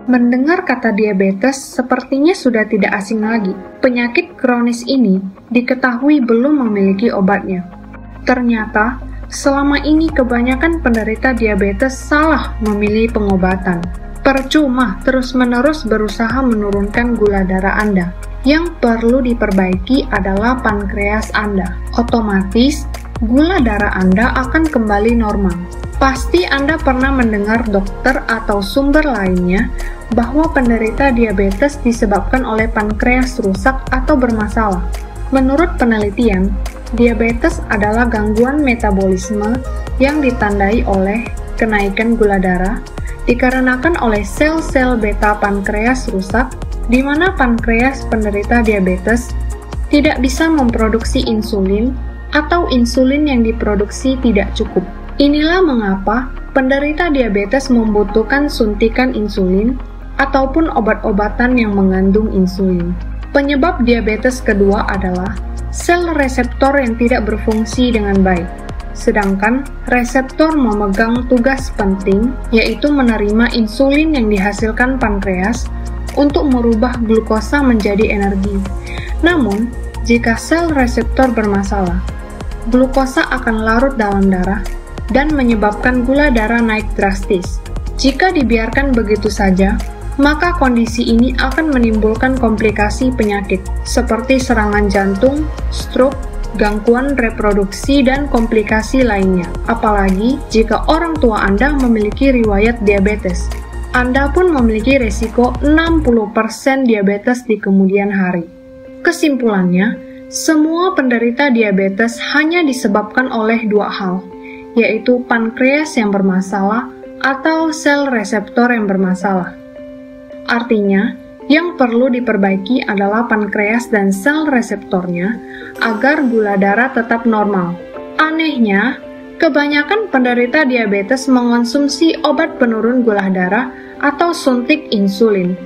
Mendengar kata diabetes sepertinya sudah tidak asing lagi. Penyakit kronis ini diketahui belum memiliki obatnya. Ternyata, selama ini kebanyakan penderita diabetes salah memilih pengobatan. Percuma terus-menerus berusaha menurunkan gula darah Anda. Yang perlu diperbaiki adalah pankreas Anda. Otomatis, gula darah Anda akan kembali normal. Pasti Anda pernah mendengar dokter atau sumber lainnya bahwa penderita diabetes disebabkan oleh pankreas rusak atau bermasalah. Menurut penelitian, diabetes adalah gangguan metabolisme yang ditandai oleh kenaikan gula darah dikarenakan oleh sel-sel beta pankreas rusak, di mana pankreas penderita diabetes tidak bisa memproduksi insulin atau insulin yang diproduksi tidak cukup. Inilah mengapa penderita diabetes membutuhkan suntikan insulin ataupun obat-obatan yang mengandung insulin. Penyebab diabetes kedua adalah sel reseptor yang tidak berfungsi dengan baik. Sedangkan reseptor memegang tugas penting, yaitu menerima insulin yang dihasilkan pankreas untuk merubah glukosa menjadi energi. Namun, jika sel reseptor bermasalah, glukosa akan larut dalam darah dan menyebabkan gula darah naik drastis. Jika dibiarkan begitu saja, maka kondisi ini akan menimbulkan komplikasi penyakit seperti serangan jantung, stroke, gangguan reproduksi, dan komplikasi lainnya. Apalagi jika orang tua Anda memiliki riwayat diabetes. Anda pun memiliki risiko 60% diabetes di kemudian hari. Kesimpulannya, semua penderita diabetes hanya disebabkan oleh dua hal, yaitu pankreas yang bermasalah atau sel reseptor yang bermasalah. Artinya, yang perlu diperbaiki adalah pankreas dan sel reseptornya agar gula darah tetap normal. Anehnya, kebanyakan penderita diabetes mengonsumsi obat penurun gula darah atau suntik insulin.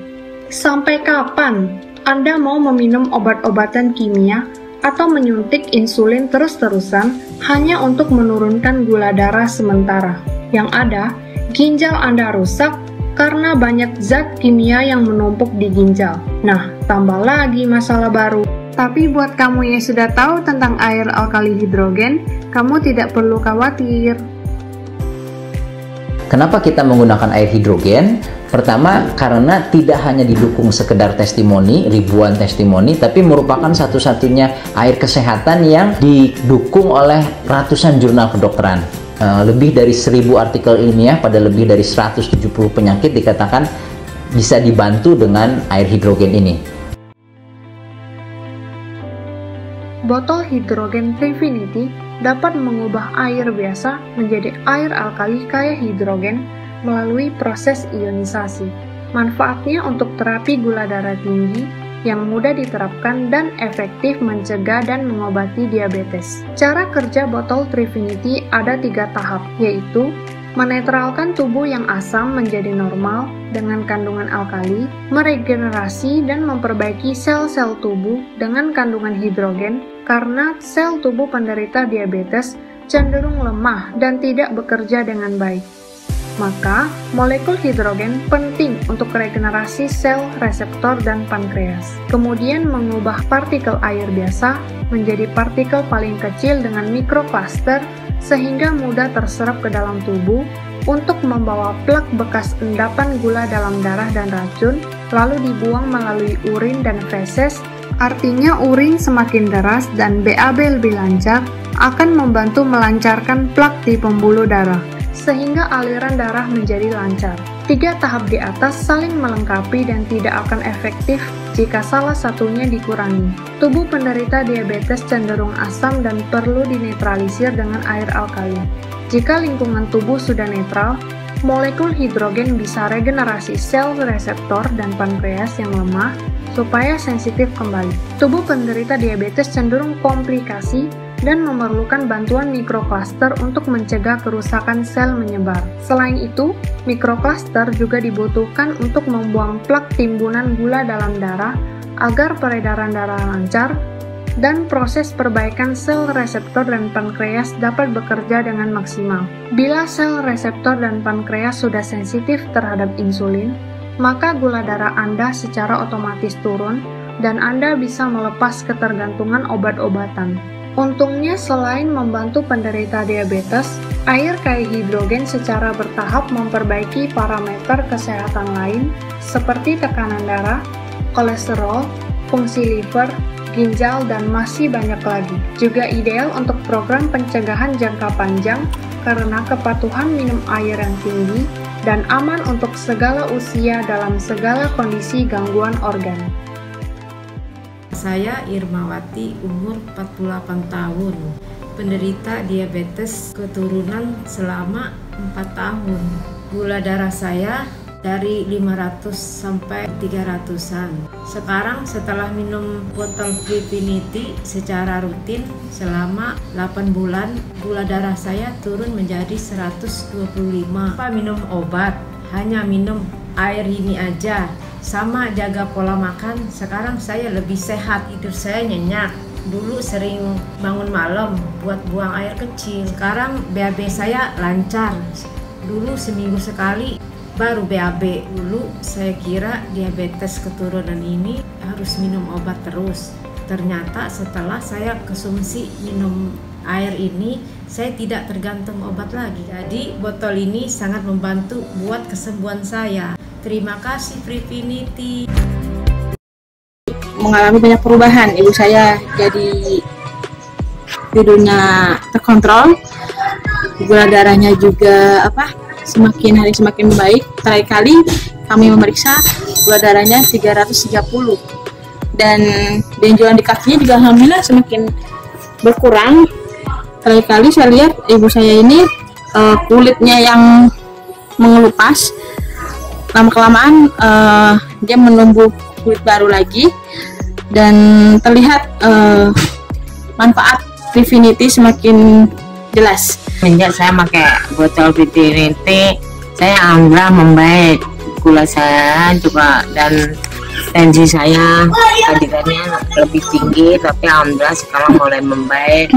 Sampai kapan Anda mau meminum obat-obatan kimia atau menyuntik insulin terus-terusan hanya untuk menurunkan gula darah sementara? Yang ada, ginjal Anda rusak karena banyak zat kimia yang menumpuk di ginjal. Nah, tambah lagi masalah baru. Tapi buat kamu yang sudah tahu tentang air alkali hidrogen, kamu tidak perlu khawatir. Kenapa kita menggunakan air hidrogen? Pertama, karena tidak hanya didukung sekedar testimoni, ribuan testimoni, tapi merupakan satu-satunya air kesehatan yang didukung oleh ratusan jurnal kedokteran. Lebih dari 1000 artikel ilmiah pada lebih dari 170 penyakit dikatakan bisa dibantu dengan air hidrogen ini. Botol hidrogen Trifinity dapat mengubah air biasa menjadi air alkali kaya hidrogen melalui proses ionisasi. Manfaatnya untuk terapi gula darah tinggi yang mudah diterapkan dan efektif mencegah dan mengobati diabetes. Cara kerja botol Trifinity ada 3 tahap, yaitu menetralkan tubuh yang asam menjadi normal dengan kandungan alkali, meregenerasi dan memperbaiki sel-sel tubuh dengan kandungan hidrogen karena sel tubuh penderita diabetes cenderung lemah dan tidak bekerja dengan baik. Maka, molekul hidrogen penting untuk regenerasi sel reseptor dan pankreas. Kemudian mengubah partikel air biasa menjadi partikel paling kecil dengan mikrokluster sehingga mudah terserap ke dalam tubuh untuk membawa plak bekas endapan gula dalam darah dan racun, lalu dibuang melalui urin dan feses. Artinya urin semakin deras dan BAB lebih lancar akan membantu melancarkan plak di pembuluh darah, sehingga aliran darah menjadi lancar. 3 tahap di atas saling melengkapi dan tidak akan efektif jika salah satunya dikurangi. Tubuh penderita diabetes cenderung asam dan perlu dinetralisir dengan air alkali. Jika lingkungan tubuh sudah netral, molekul hidrogen bisa regenerasi sel reseptor dan pankreas yang lemah supaya sensitif kembali. Tubuh penderita diabetes cenderung komplikasi dan memerlukan bantuan mikrokluster untuk mencegah kerusakan sel menyebar. Selain itu, mikrokluster juga dibutuhkan untuk membuang plak timbunan gula dalam darah agar peredaran darah lancar dan proses perbaikan sel reseptor dan pankreas dapat bekerja dengan maksimal. Bila sel reseptor dan pankreas sudah sensitif terhadap insulin, maka gula darah Anda secara otomatis turun dan Anda bisa melepas ketergantungan obat-obatan. Untungnya selain membantu penderita diabetes, air kaya hidrogen secara bertahap memperbaiki parameter kesehatan lain seperti tekanan darah, kolesterol, fungsi liver, ginjal, dan masih banyak lagi. Juga ideal untuk program pencegahan jangka panjang karena kepatuhan minum air yang tinggi dan aman untuk segala usia dalam segala kondisi gangguan organ. Saya Irmawati, umur 48 tahun, penderita diabetes keturunan selama 4 tahun. Gula darah saya dari 500 sampai 300-an. Sekarang setelah minum botol Prefinity secara rutin selama 8 bulan, gula darah saya turun menjadi 125. Minum obat, hanya minum air ini aja. Sama jaga pola makan, sekarang saya lebih sehat, tidur saya nyenyak. Dulu sering bangun malam buat buang air kecil, sekarang BAB saya lancar. Dulu seminggu sekali baru BAB. Dulu saya kira diabetes keturunan ini harus minum obat terus. Ternyata setelah saya konsumsi minum air ini, saya tidak tergantung obat lagi. Jadi botol ini sangat membantu buat kesembuhan saya. Terima kasih Prefinity. Mengalami banyak perubahan. Ibu saya jadi tidurnya terkontrol, gula darahnya juga semakin hari semakin baik. Terakhir kali kami memeriksa gula darahnya 330 dan benjolan di kakinya juga alhamdulillah semakin berkurang. Terakhir kali saya lihat ibu saya ini kulitnya yang mengelupas, lama-kelamaan dia menumbuh kulit baru lagi dan terlihat manfaat Prefinity semakin jelas. Sejak saya pakai botol Prefinity, saya alhamdulillah membaik. Gula saya juga dan tensi saya tadinya lebih tinggi, tapi alhamdulillah sekarang mulai membaik.